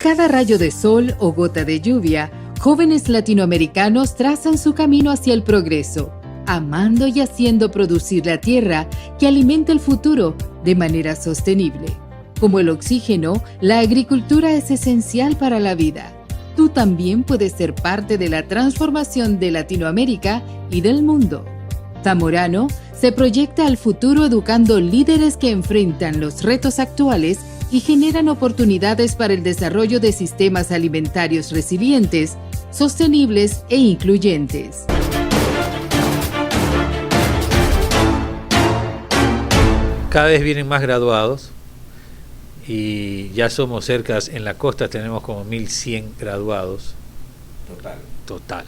cada rayo de sol o gota de lluvia, jóvenes latinoamericanos trazan su camino hacia el progreso, amando y haciendo producir la tierra que alimenta el futuro de manera sostenible. Como el oxígeno, la agricultura es esencial para la vida. Tú también puedes ser parte de la transformación de Latinoamérica y del mundo. Zamorano se proyecta al futuro educando líderes que enfrentan los retos actuales y generan oportunidades para el desarrollo de sistemas alimentarios resilientes, sostenibles e incluyentes. Cada vez vienen más graduados y ya somos cerca, en la costa tenemos como 1.100 graduados. Total.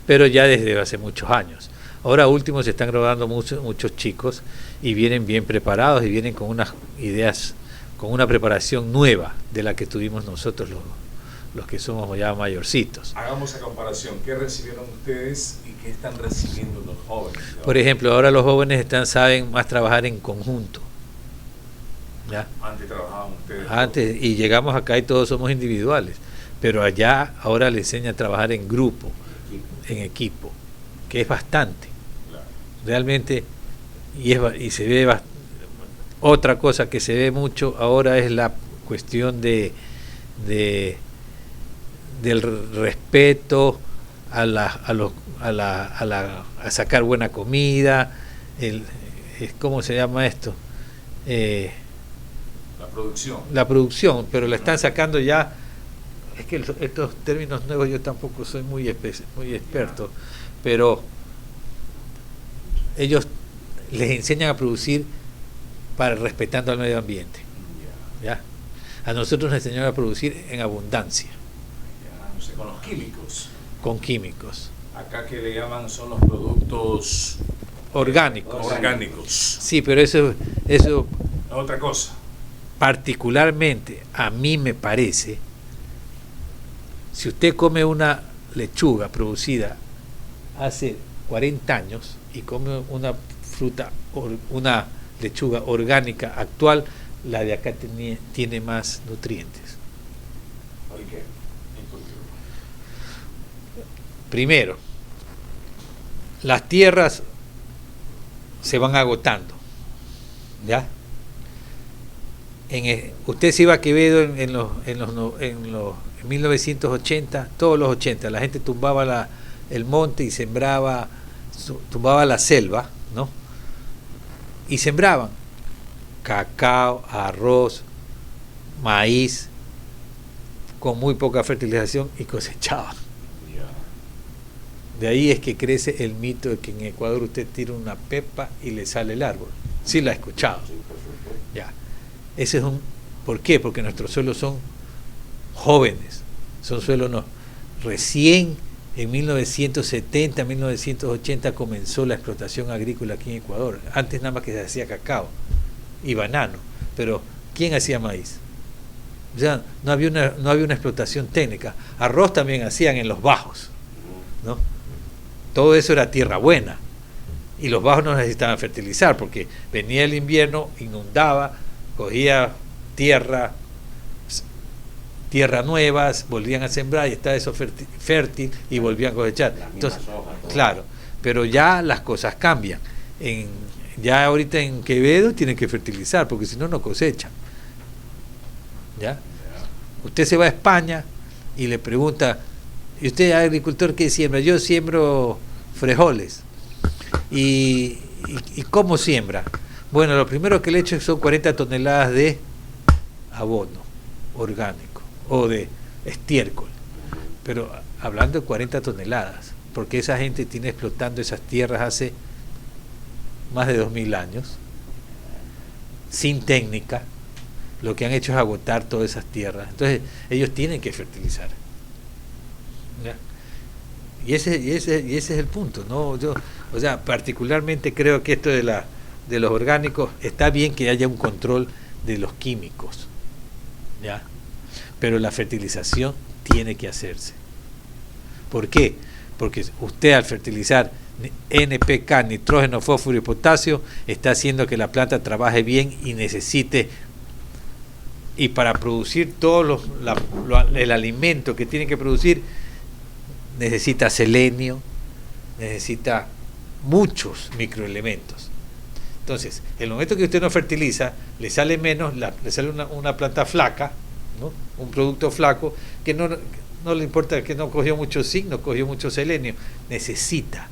Pero ya desde hace muchos años. Ahora último se están graduando muchos chicos y vienen bien preparados y vienen con unas ideas, con una preparación nueva de la que tuvimos nosotros los que somos ya mayorcitos. Hagamos esa comparación. ¿Qué recibieron ustedes y qué están recibiendo los jóvenes? Por ejemplo, ahora los jóvenes saben más trabajar en conjunto. ¿Ya? Antes trabajaban ustedes. Antes, y llegamos acá y todos somos individuales, pero allá ahora le enseña a trabajar en grupo, en equipo, que es bastante. Claro. Realmente, y se ve otra cosa que se ve mucho ahora es la cuestión del respeto a sacar buena comida, ¿cómo se llama esto? La producción, pero la están sacando ya. Es que estos términos nuevos yo tampoco soy muy experto, pero ellos les enseñan a producir respetando al medio ambiente. ¿Ya? A nosotros nos enseñan a producir en abundancia. No sé, con los químicos. Con químicos. Acá que le llaman son los productos orgánicos. Sí, pero eso es otra cosa. Particularmente a mí me parece, si usted come una lechuga producida hace 40 años y come una una lechuga orgánica actual, la de acá tiene más nutrientes. ¿Por qué? Primero, las tierras se van agotando, ¿ya? Usted se iba a Quevedo en 1980, todos los 80, la gente tumbaba el monte y tumbaba la selva, ¿no? Y sembraban cacao, arroz, maíz, con muy poca fertilización y cosechaban. De ahí es que crece el mito de que en Ecuador usted tira una pepa y le sale el árbol. Sí la he escuchado. Ya. Ese es ¿por qué? Porque nuestros suelos son jóvenes, son suelos recién en 1970, 1980 comenzó la explotación agrícola aquí en Ecuador. Antes nada más que se hacía cacao y banano, pero ¿quién hacía maíz? Ya no había una explotación técnica. Arroz también hacían en los bajos, ¿no? Todo eso era tierra buena y los bajos no necesitaban fertilizar porque venía el invierno, inundaba, cogía tierra nuevas, volvían a sembrar y estaba eso fértil y volvían a cosechar. Entonces, claro, pero ya las cosas cambian. Ya ahorita en Quevedo tienen que fertilizar porque si no, no cosechan. ¿Ya? Usted se va a España y le pregunta, ¿y usted, agricultor, qué siembra? Yo siembro frijoles. ¿Y cómo siembra? Bueno, lo primero que le echo son 40 toneladas de abono orgánico o de estiércol. Pero hablando de 40 toneladas, porque esa gente tiene explotando esas tierras hace más de 2000 años, sin técnica, lo que han hecho es agotar todas esas tierras. Entonces, ellos tienen que fertilizar. ¿Ya? Y ese es el punto, ¿no? Particularmente creo que esto de los orgánicos, está bien que haya un control de los químicos, ¿ya? Pero la fertilización tiene que hacerse. ¿Por qué? Porque usted al fertilizar NPK, nitrógeno, fósforo y potasio, está haciendo que la planta trabaje bien y necesite y para producir todo el alimento que tiene que producir necesita selenio, necesita muchos microelementos. Entonces, el momento que usted no fertiliza, le sale menos, le sale una planta flaca, ¿no? Un producto flaco que no le importa, que no cogió mucho zinc, no cogió mucho selenio, necesita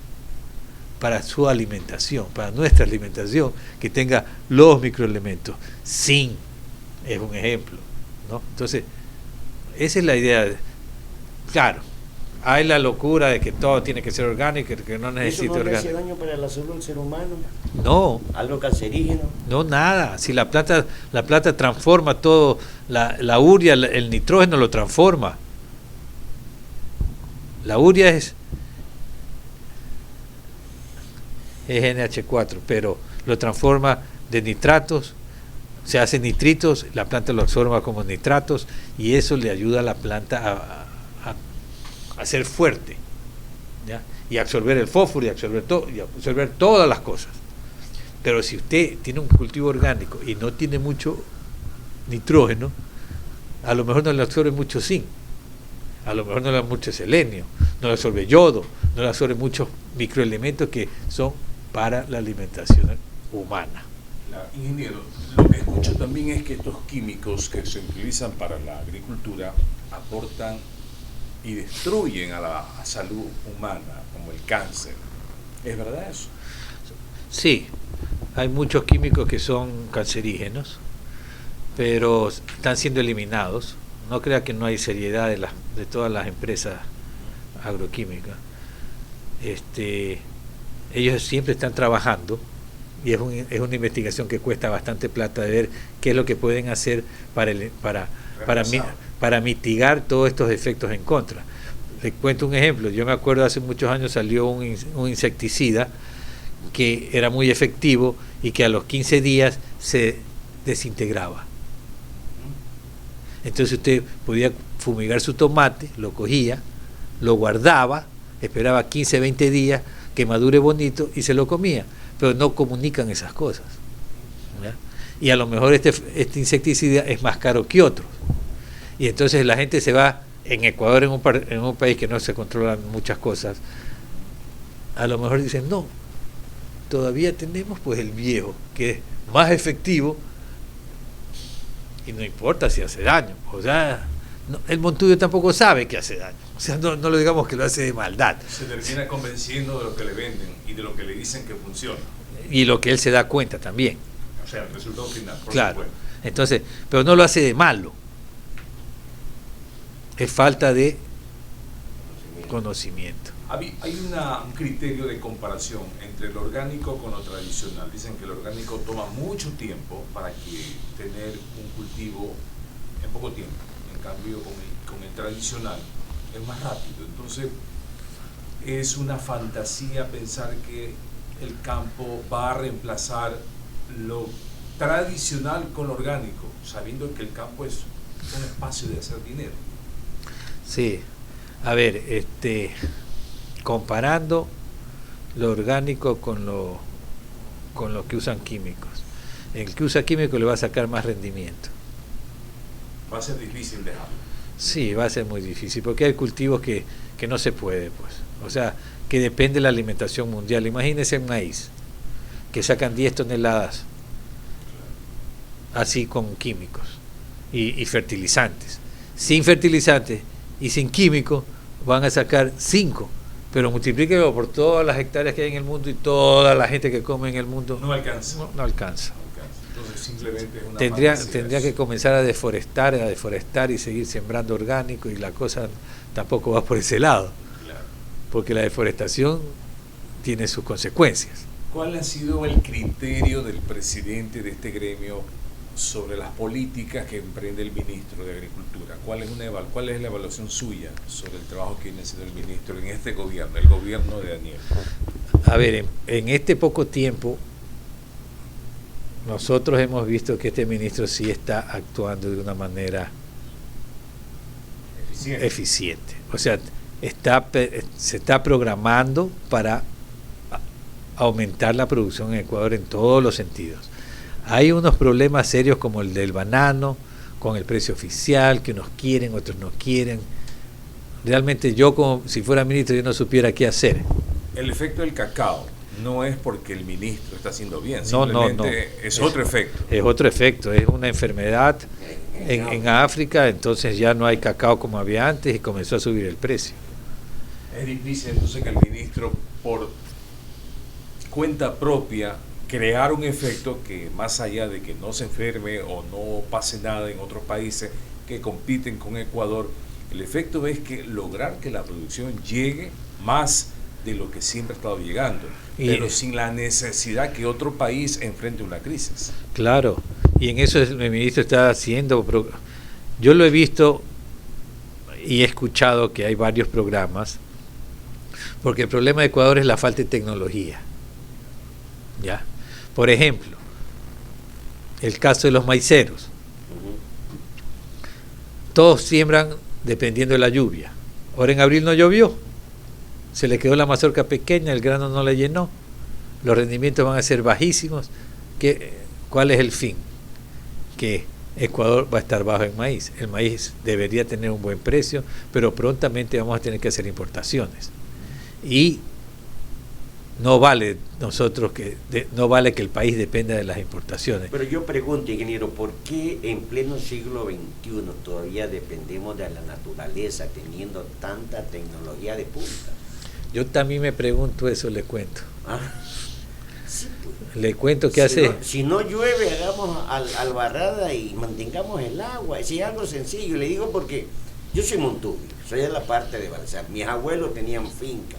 para su alimentación, para nuestra alimentación, que tenga los microelementos. Zinc es un ejemplo, ¿no? Entonces, esa es la idea. Claro, hay la locura de que todo tiene que ser orgánico, que no necesita orgánico. ¿Eso no le hace daño para la salud del ser humano? No. ¿Algo cancerígeno? No, nada. Si la planta transforma todo, la urea, el nitrógeno lo transforma. La urea es NH4, pero lo transforma de nitratos, se hace nitritos, la planta lo absorba como nitratos y eso le ayuda a la planta a ser fuerte, ¿ya? Y absorber el fósforo y absorber todas las cosas. Pero si usted tiene un cultivo orgánico y no tiene mucho nitrógeno, a lo mejor no le absorbe mucho zinc, a lo mejor no le da mucho selenio, no le absorbe yodo, no le absorbe muchos microelementos que son para la alimentación humana. Ingeniero, lo que escucho también es que estos químicos que se utilizan para la agricultura aportan y destruyen a la salud humana, como el cáncer. ¿Es verdad eso? Sí, hay muchos químicos que son cancerígenos, pero están siendo eliminados. No crea que no hay seriedad de todas las empresas agroquímicas. Ellos siempre están trabajando y es una investigación que cuesta bastante plata de ver qué es lo que pueden hacer para mitigar todos estos efectos en contra. Les cuento un ejemplo. Yo me acuerdo hace muchos años salió un insecticida que era muy efectivo y que a los 15 días se desintegraba. Entonces usted podía fumigar su tomate, lo cogía, lo guardaba, esperaba 15, 20 días que madure bonito y se lo comía, pero no comunican esas cosas, ¿ya? Y a lo mejor este insecticida es más caro que otros. Y entonces la gente se va, en Ecuador, en un país que no se controlan muchas cosas, a lo mejor dicen, no, todavía tenemos pues el viejo, que es más efectivo, y no importa si hace daño. O sea, el montuyo tampoco sabe que hace daño. O sea, no lo digamos que lo hace de maldad. Se termina convenciendo de lo que le venden y de lo que le dicen que funciona. Y lo que él se da cuenta también. O sea, el resultado final, por claro. supuesto. Entonces, pero no lo hace de malo. Es falta de conocimiento. Hay un criterio de comparación entre el orgánico con lo tradicional. Dicen que el orgánico toma mucho tiempo para tener un cultivo en poco tiempo. En cambio, con el tradicional es más rápido. Entonces, es una fantasía pensar que el campo va a reemplazar lo tradicional con lo orgánico, sabiendo que el campo es un espacio de hacer dinero. Sí, a ver, comparando lo orgánico con lo que usan químicos. El que usa químicos le va a sacar más rendimiento. Va a ser difícil dejarlo. Sí, va a ser muy difícil, porque hay cultivos que no se puede, pues. O sea, que depende de la alimentación mundial. Imagínense el maíz, que sacan 10 toneladas así con químicos y fertilizantes. Sin fertilizantes y sin químicos van a sacar 5, pero multiplíquelo por todas las hectáreas que hay en el mundo y toda la gente que come en el mundo. No alcanza. No alcanza. Entonces simplemente es una Tendría que comenzar a deforestar y seguir sembrando orgánico, y la cosa tampoco va por ese lado. Claro. Porque la deforestación tiene sus consecuencias. ¿Cuál ha sido el criterio del presidente de este gremio sobre las políticas que emprende el ministro de Agricultura? ¿Cuál es la evaluación suya sobre el trabajo que viene haciendo el ministro en este gobierno, el gobierno de Daniel? A ver, en este poco tiempo nosotros hemos visto que este ministro sí está actuando de una manera eficiente. O sea, se está programando para aumentar la producción en Ecuador en todos los sentidos. Hay unos problemas serios como el del banano, con el precio oficial, que unos quieren, otros no quieren. Realmente yo, como si fuera ministro, yo no supiera qué hacer. El efecto del cacao no es porque el ministro está haciendo bien, No, simplemente es otro efecto. Es otro efecto, es una enfermedad en África, entonces ya no hay cacao como había antes y comenzó a subir el precio. Es difícil entonces que el ministro, por cuenta propia, crear un efecto que, más allá de que no se enferme o no pase nada en otros países que compiten con Ecuador, el efecto es que lograr que la producción llegue más de lo que siempre ha estado llegando, pero sin la necesidad que otro país enfrente una crisis. Claro, y en eso el ministro está haciendo. Yo lo he visto y he escuchado que hay varios programas, porque el problema de Ecuador es la falta de tecnología. ¿Ya? Por ejemplo, el caso de los maiceros. Todos siembran dependiendo de la lluvia. Ahora en abril no llovió, se le quedó la mazorca pequeña, el grano no le llenó, los rendimientos van a ser bajísimos. ¿Cuál es el fin? Que Ecuador va a estar bajo en maíz. El maíz debería tener un buen precio, pero prontamente vamos a tener que hacer importaciones. Y no vale no vale que el país dependa de las importaciones. Pero yo pregunto, ingeniero, ¿por qué en pleno siglo XXI todavía dependemos de la naturaleza teniendo tanta tecnología de punta? Yo también me pregunto eso, le cuento. ¿Ah? Sí, pues. Le cuento que hace... Si no llueve, hagamos albarrada y mantengamos el agua. Es algo sencillo. Le digo porque yo soy montubio, soy de la parte de Balsar. Mis abuelos tenían finca.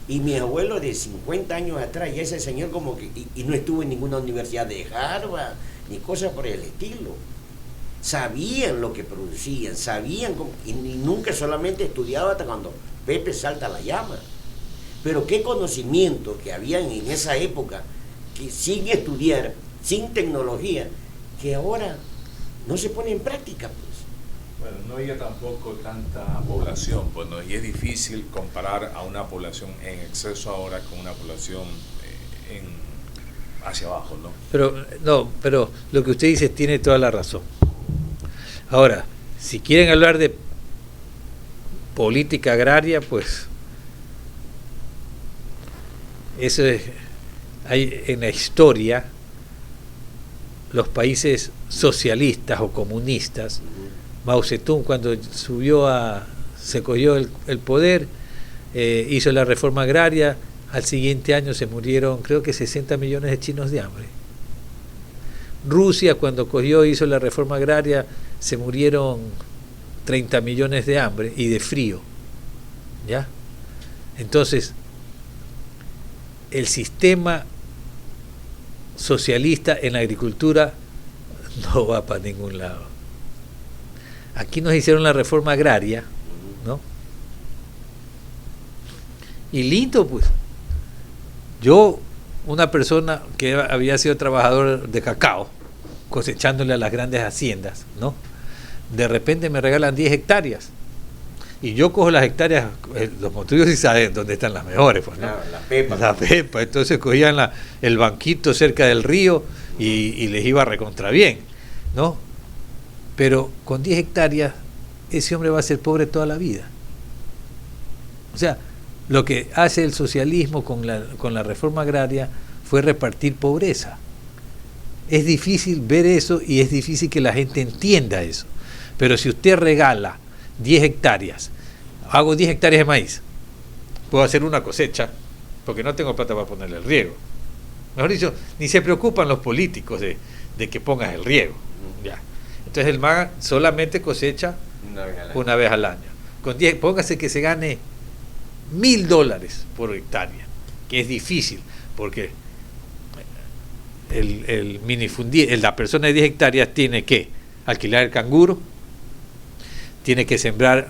Y mi abuelo de 50 años atrás, y ese señor como que, y no estuvo en ninguna universidad de Harvard, ni cosas por el estilo. Sabían lo que producían, sabían, y nunca solamente estudiaba hasta cuando Pepe salta la llama. Pero qué conocimiento que habían en esa época, que sin estudiar, sin tecnología, que ahora no se pone en práctica, pues. Bueno, no había tampoco tanta población, pues no, y es difícil comparar a una población en exceso ahora con una población hacia abajo, ¿no? Pero lo que usted dice tiene toda la razón. Ahora, si quieren hablar de política agraria, pues eso es, hay en la historia los países socialistas o comunistas. Mao Zedong, cuando se cogió el poder, hizo la reforma agraria. Al siguiente año se murieron, creo que 60 millones de chinos de hambre. Rusia, cuando hizo la reforma agraria, se murieron 30 millones de hambre y de frío. ¿Ya? Entonces, el sistema socialista en la agricultura no va para ningún lado. Aquí nos hicieron la reforma agraria, ¿no? Y lindo, pues. Yo, una persona que había sido trabajador de cacao, cosechándole a las grandes haciendas, ¿no? De repente me regalan 10 hectáreas. Y yo cojo las hectáreas, los montubios sí saben dónde están las mejores, pues, ¿no? Claro, la pepa. La pepa. Entonces cogían el banquito cerca del río y les iba recontra bien, ¿no? Pero con 10 hectáreas, ese hombre va a ser pobre toda la vida. O sea, lo que hace el socialismo con la reforma agraria fue repartir pobreza. Es difícil ver eso y es difícil que la gente entienda eso. Pero si usted regala 10 hectáreas, hago 10 hectáreas de maíz, puedo hacer una cosecha, porque no tengo plata para ponerle el riego. Mejor dicho, ni se preocupan los políticos de que pongas el riego. Ya. Entonces el MAGA solamente cosecha una vez al año. Con 10, póngase que se gane $1,000 por hectárea, que es difícil, porque el minifundido, la persona de 10 hectáreas tiene que alquilar el canguro, tiene que sembrar,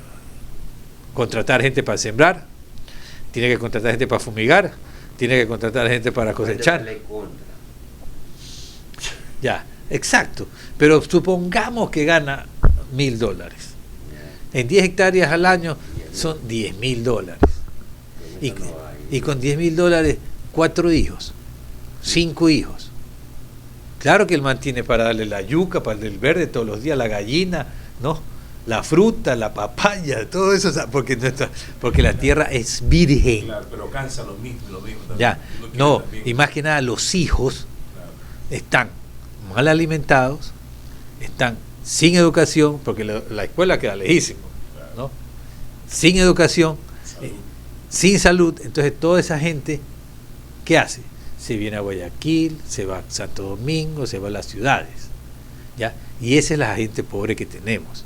contratar gente para sembrar, tiene que contratar gente para fumigar, tiene que contratar gente para cosechar. Ya, exacto. Pero supongamos que gana $1,000. En 10 hectáreas al año son $10,000. Y con $10,000, 4 hijos, 5 hijos. Claro que el man tiene para darle la yuca, para el verde todos los días, la gallina, ¿no? La fruta, la papaya, todo eso, porque la tierra es virgen. Claro, pero cansa lo mismo también. Ya, no, y más que nada los hijos están mal alimentados, están sin educación, porque la escuela queda lejísimo, ¿no? Sin educación, sin salud. Entonces toda esa gente, ¿qué hace? Se viene a Guayaquil, se va a Santo Domingo, se va a las ciudades, ¿ya? Y esa es la gente pobre que tenemos.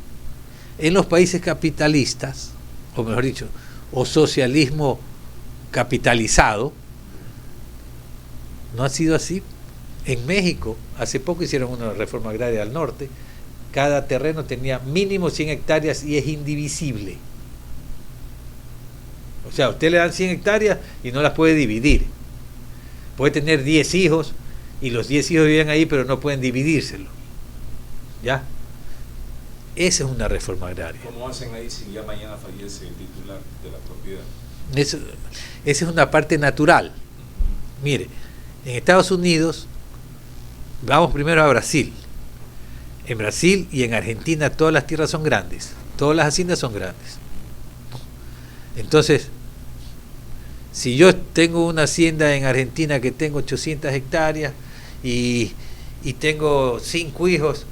En los países capitalistas, o mejor dicho, o socialismo capitalizado, no ha sido así. En México, hace poco hicieron una reforma agraria al norte, cada terreno tenía mínimo 100 hectáreas y es indivisible. O sea, a usted le dan 100 hectáreas y no las puede dividir. Puede tener 10 hijos y los 10 hijos viven ahí, pero no pueden dividírselo. ¿Ya? Esa es una reforma agraria. ¿Cómo hacen ahí si ya mañana fallece el titular de la propiedad? Esa es una parte natural. Mire, en Estados Unidos, vamos primero a Brasil. En Brasil y en Argentina todas las tierras son grandes, todas las haciendas son grandes. Entonces, si yo tengo una hacienda en Argentina que tengo 800 hectáreas y tengo 5 hijos,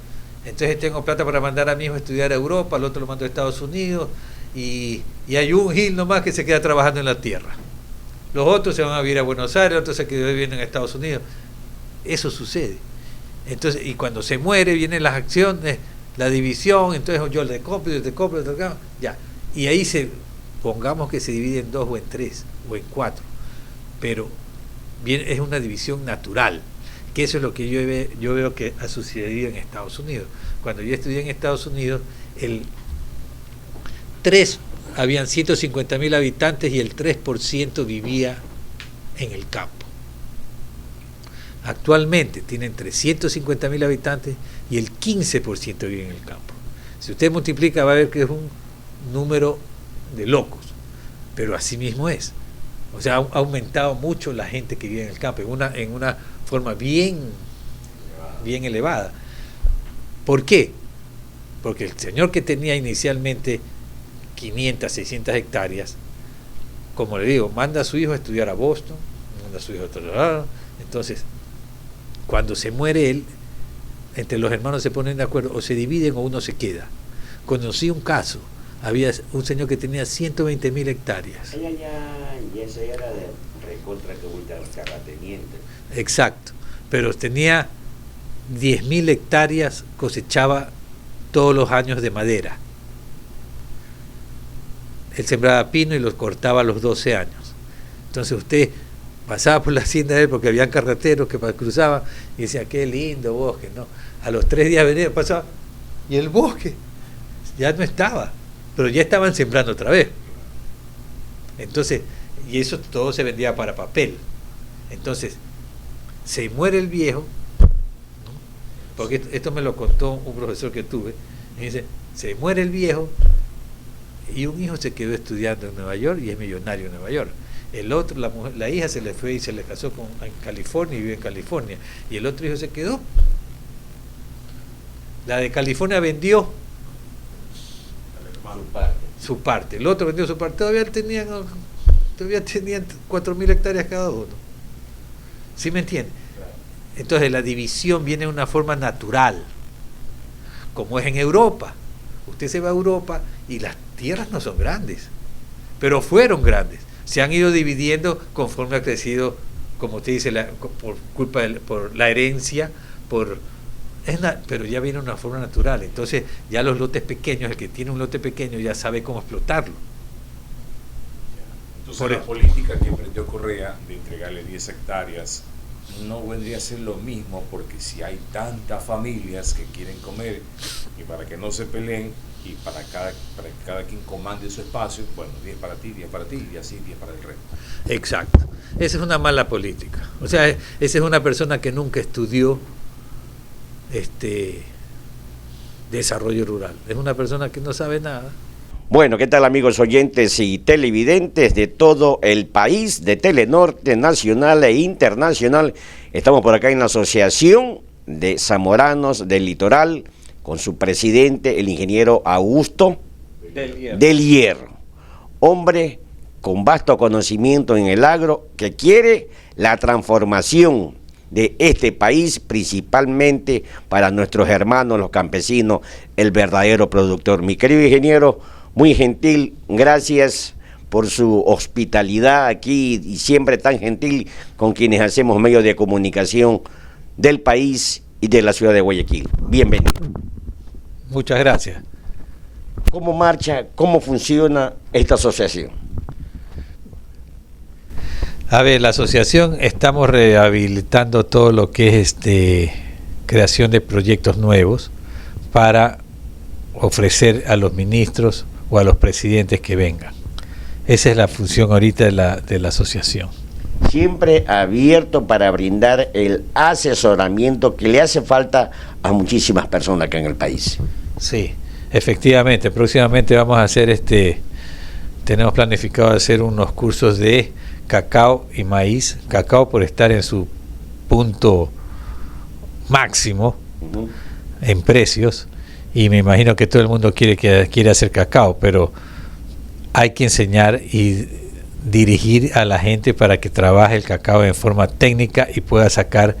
entonces tengo plata para mandar a mi hijo a estudiar a Europa, al otro lo mando a Estados Unidos, y hay un gil nomás que se queda trabajando en la tierra. Los otros se van a vivir a Buenos Aires, otros se quedan viviendo en Estados Unidos. Eso sucede. Entonces, y cuando se muere vienen las acciones, la división, entonces yo te compro, ya. Y ahí pongamos que se divide en 2 o en 3 o en 4, pero bien, es una división natural, que eso es lo que yo veo que ha sucedido en Estados Unidos. Cuando yo estudié en Estados Unidos, habían 150.000 habitantes y el 3% vivía en el campo. Actualmente tienen 350.000 habitantes y el 15% vive en el campo. Si usted multiplica va a ver que es un número de locos, pero así mismo es. O sea, ha aumentado mucho la gente que vive en el campo, en una forma bien elevada. ¿Por qué? Porque el señor que tenía inicialmente 500, 600 hectáreas, como le digo, manda a su hijo a estudiar a Boston, manda a su hijo a otro lado. Entonces, cuando se muere él, entre los hermanos se ponen de acuerdo, o se dividen o uno se queda. Conocí un caso, había un señor que tenía 120.000 hectáreas. Y ese era de recontra que vuelta al terrateniente. Exacto, pero tenía 10.000 hectáreas, cosechaba todos los años de madera. Él sembraba pino y los cortaba a los 12 años. Entonces usted pasaba por la hacienda de él porque habían carreteros que cruzaban y decía, qué lindo bosque, ¿no? A los 3 días venía, pasaba, y el bosque ya no estaba, pero ya estaban sembrando otra vez. Entonces, y eso todo se vendía para papel. Entonces, se muere el viejo, ¿no? Porque esto me lo contó un profesor que tuve, y dice, se muere el viejo y un hijo se quedó estudiando en Nueva York y es millonario en Nueva York. El otro, la hija se le fue y se le casó en California y vive en California, y el otro hijo se quedó. La de California vendió su parte, el otro vendió su parte, todavía tenían 4.000 hectáreas cada uno. ¿Sí me entiende? Entonces la división viene de una forma natural, como es en Europa. Usted se va a Europa y las tierras no son grandes, pero fueron grandes. Se han ido dividiendo conforme ha crecido, como usted dice, por culpa por la herencia, pero ya viene una forma natural. Entonces ya los lotes pequeños, el que tiene un lote pequeño ya sabe cómo explotarlo. Entonces la política que emprendió Correa de entregarle 10 hectáreas no vendría a ser lo mismo, porque si hay tantas familias que quieren comer, y para que no se peleen, y para que cada quien comande su espacio, bueno, 10 para ti, 10 para ti, y así 10 para el resto. Exacto. Esa es una mala política. O sea, esa es una persona que nunca estudió desarrollo rural. Es una persona que no sabe nada. Bueno, ¿qué tal amigos oyentes y televidentes de todo el país, de Telenorte, nacional e internacional? Estamos por acá en la Asociación de Zamoranos del Litoral, con su presidente, el ingeniero Augusto del Hierro, hombre con vasto conocimiento en el agro, que quiere la transformación de este país, principalmente para nuestros hermanos, los campesinos, el verdadero productor. Mi querido ingeniero, muy gentil, gracias por su hospitalidad aquí y siempre tan gentil con quienes hacemos medios de comunicación del país y de la ciudad de Guayaquil. Bienvenido. Muchas gracias. ¿Cómo marcha, cómo funciona esta asociación? A ver, la asociación estamos rehabilitando todo lo que es creación de proyectos nuevos para ofrecer a los ministros o a los presidentes que vengan. Esa es la función ahorita de la asociación. Siempre abierto para brindar el asesoramiento que le hace falta a muchísimas personas acá en el país. Sí, efectivamente. Próximamente vamos a hacer tenemos planificado hacer unos cursos de cacao y maíz. Cacao por estar en su punto máximo en precios, y me imagino que todo el mundo quiere hacer cacao, pero hay que enseñar y dirigir a la gente para que trabaje el cacao en forma técnica y pueda sacar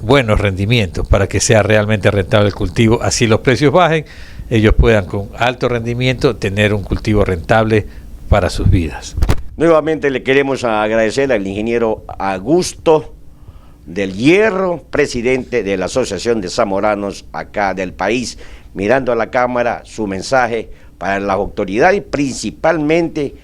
buenos rendimientos para que sea realmente rentable el cultivo. Así los precios bajen, ellos puedan con alto rendimiento tener un cultivo rentable para sus vidas. Nuevamente le queremos agradecer al ingeniero Augusto del Hierro, presidente de la Asociación de Zamoranos acá del país, mirando a la cámara su mensaje para las autoridades, principalmente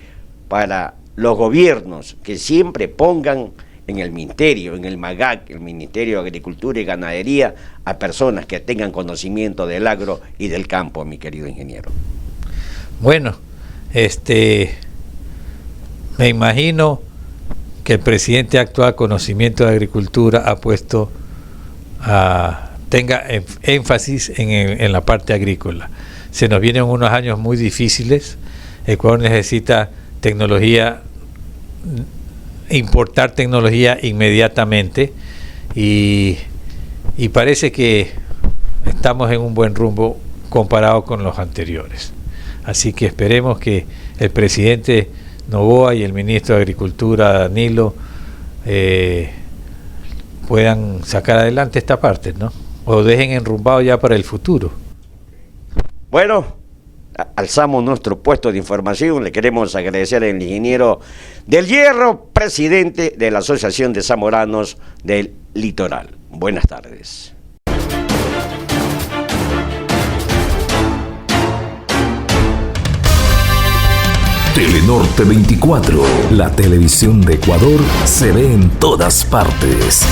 para los gobiernos, que siempre pongan en el ministerio, en el MAGAC, el Ministerio de Agricultura y Ganadería, a personas que tengan conocimiento del agro y del campo, mi querido ingeniero. Bueno, me imagino que el presidente actual, conocimiento de agricultura, ha puesto tenga énfasis en la parte agrícola. Se nos vienen unos años muy difíciles. Ecuador necesita tecnología, importar tecnología inmediatamente, y parece que estamos en un buen rumbo comparado con los anteriores. Así que esperemos que el presidente Noboa y el ministro de Agricultura, Danilo, puedan sacar adelante esta parte, ¿no? O dejen enrumbado ya para el futuro. Bueno, alzamos nuestro puesto de información. Le queremos agradecer al ingeniero del Hierro, presidente de la Asociación de Zamoranos del Litoral. Buenas tardes. Telenorte 24, la televisión de Ecuador se ve en todas partes.